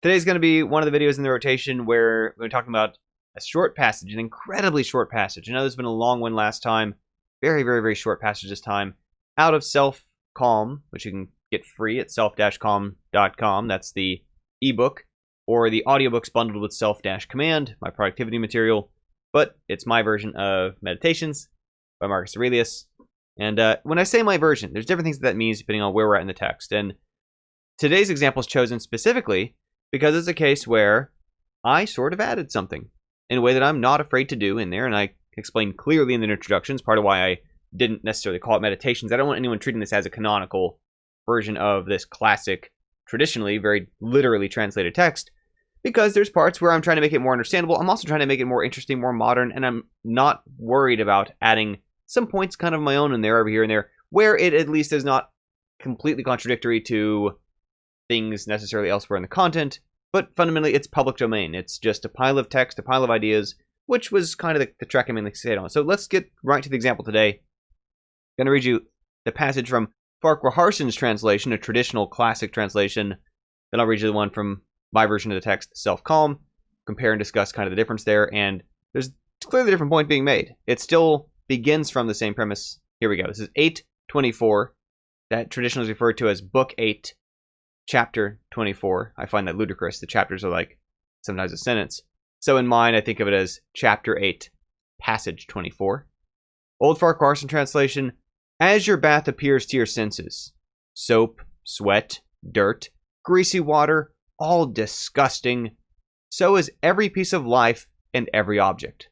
Today's going to be one of the videos in the rotation where we're talking about a short passage, an incredibly short passage. I know there's been a long one last time. Very, very, very short passage this time. Out of Self-Calm, which you can get free at self-calm.com. That's the ebook, or the audiobooks bundled with Self-Command, my productivity material. But it's my version of Meditations by Marcus Aurelius. And when I say my version, there's different things that means depending on where we're at in the text. And today's example is chosen specifically because it's a case where I sort of added something in a way that I'm not afraid to do in there, and I explained clearly in the introductions, part of why I didn't necessarily call it Meditations. I don't want anyone treating this as a canonical version of this classic, traditionally, very literally translated text, because there's parts where I'm trying to make it more understandable. I'm also trying to make it more interesting, more modern, and I'm not worried about adding some points kind of my own in there, over here and there, where it at least is not completely contradictory to things necessarily elsewhere in the content, but fundamentally it's public domain. It's just a pile of text, a pile of ideas, which was kind of the track I mainly stayed on. So let's get right to the example today. I'm going to read you the passage from Farquhar Harson's translation, a traditional classic translation. Then I'll read you the one from my version of the text, Self-Calm, compare and discuss kind of the difference there, and there's clearly a different point being made. It still begins from the same premise. Here we go. This is 8:24, that traditionally is referred to as Book 8, Chapter 24. I find that ludicrous. The chapters are like sometimes a sentence. So in mine, I think of it as Chapter 8, Passage 24. Old Farquhar Harson translation: as your bath appears to your senses, soap, sweat, dirt, greasy water, all disgusting, so is every piece of life and every object.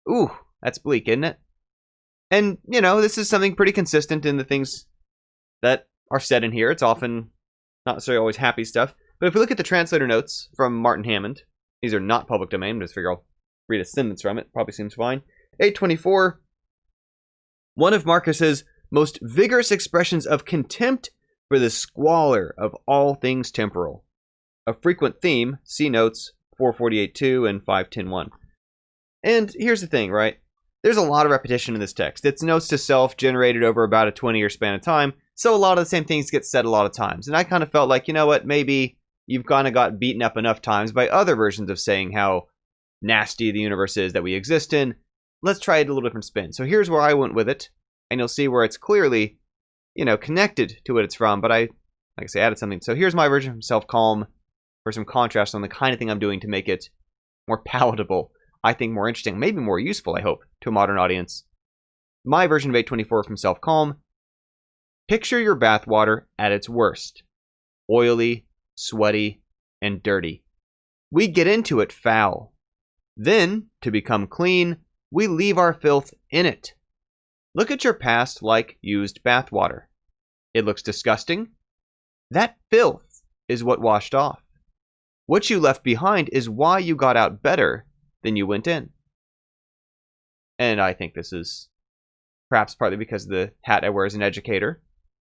Ooh, that's bleak, isn't it? And, you know, this is something pretty consistent in the things that are said in here. It's often not necessarily always happy stuff. But if we look at the translator notes from Martin Hammond, these are not public domain. I just figure I'll read a sentence from it. Probably seems fine. 8:24. One of Marcus's most vigorous expressions of contempt for the squalor of all things temporal. A frequent theme, see notes 448.2 and 510.1. And here's the thing, right? There's a lot of repetition in this text. It's notes to self generated over about a 20-year span of time, so a lot of the same things get said a lot of times. And I kind of felt like, you know what, maybe you've kind of got beaten up enough times by other versions of saying how nasty the universe is that we exist in. Let's try it a little different spin. So here's where I went with it, and you'll see where it's clearly, you know, connected to what it's from, but like I say, added something. So here's my version from Self-Calm for some contrast on the kind of thing I'm doing to make it more palatable, I think more interesting, maybe more useful, I hope, to a modern audience. My version of 8:24 from Self-Calm: picture your bathwater at its worst. Oily, sweaty, and dirty. We get into it foul. Then, to become clean, we leave our filth in it. Look at your past like used bathwater. It looks disgusting. That filth is what washed off. What you left behind is why you got out better than you went in. And I think this is perhaps partly because of the hat I wear as an educator.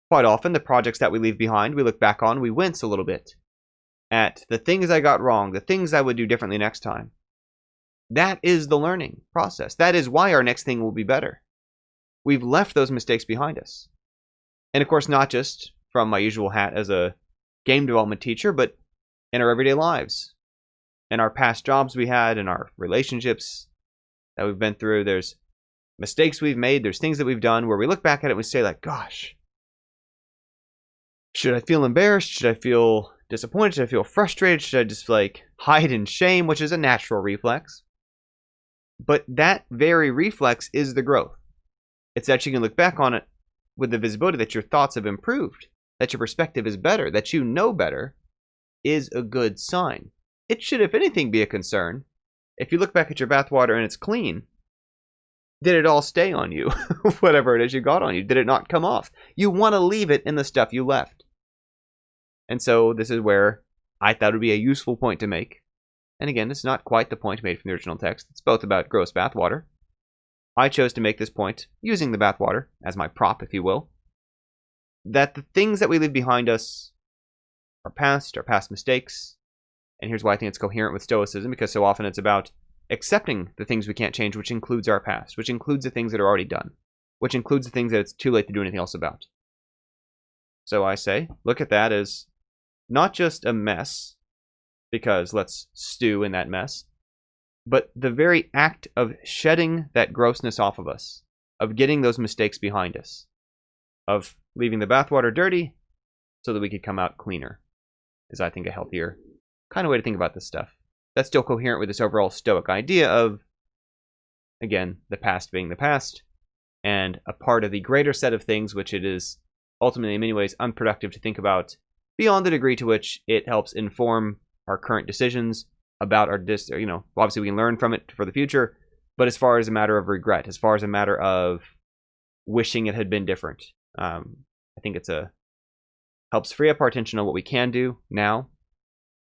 Quite often, the projects that we leave behind, we look back on, we wince a little bit at the things I got wrong, the things I would do differently next time. That is the learning process. That is why our next thing will be better. We've left those mistakes behind us. And of course, not just from my usual hat as a game development teacher, but in our everyday lives. In our past jobs we had, in our relationships that we've been through, there's mistakes we've made, there's things that we've done where we look back at it and we say like, gosh, should I feel embarrassed? Should I feel disappointed? Should I feel frustrated? Should I just like hide in shame, which is a natural reflex? But that very reflex is the growth. It's that you can look back on it with the visibility that your thoughts have improved, that your perspective is better, that you know better, is a good sign. It should, if anything, be a concern. If you look back at your bathwater and it's clean, did it all stay on you? Whatever it is you got on you, did it not come off? You want to leave it in the stuff you left. And so this is where I thought it would be a useful point to make. And again, it's not quite the point made from the original text. It's both about gross bathwater. I chose to make this point, using the bathwater as my prop, if you will, that the things that we leave behind us are past, our past mistakes. And here's why I think it's coherent with Stoicism, because so often it's about accepting the things we can't change, which includes our past, which includes the things that are already done, which includes the things that it's too late to do anything else about. So I say, look at that as not just a mess, because let's stew in that mess. But the very act of shedding that grossness off of us, of getting those mistakes behind us, of leaving the bathwater dirty so that we could come out cleaner, is, I think, a healthier kind of way to think about this stuff. That's still coherent with this overall Stoic idea of, again, the past being the past, and a part of the greater set of things, which it is ultimately in many ways unproductive to think about beyond the degree to which it helps inform our current decisions about our obviously we can learn from it for the future, but as far as a matter of regret, as far as a matter of wishing it had been different, I think helps free up our attention on what we can do now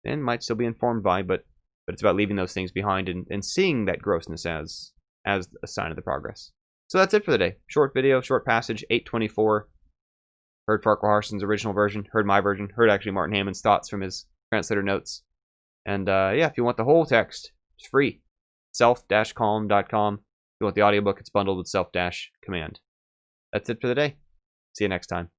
and might still be informed by, but it's about leaving those things behind and seeing that grossness as a sign of the progress. So that's it for the day. Short video, short passage, 8:24. Heard Farquhar Harson's original version, heard my version, heard actually Martin Hammond's thoughts from his translator notes. And yeah, if you want the whole text, it's free. self-calm.com. If you want the audiobook, it's bundled with self-command. That's it for the day. See you next time.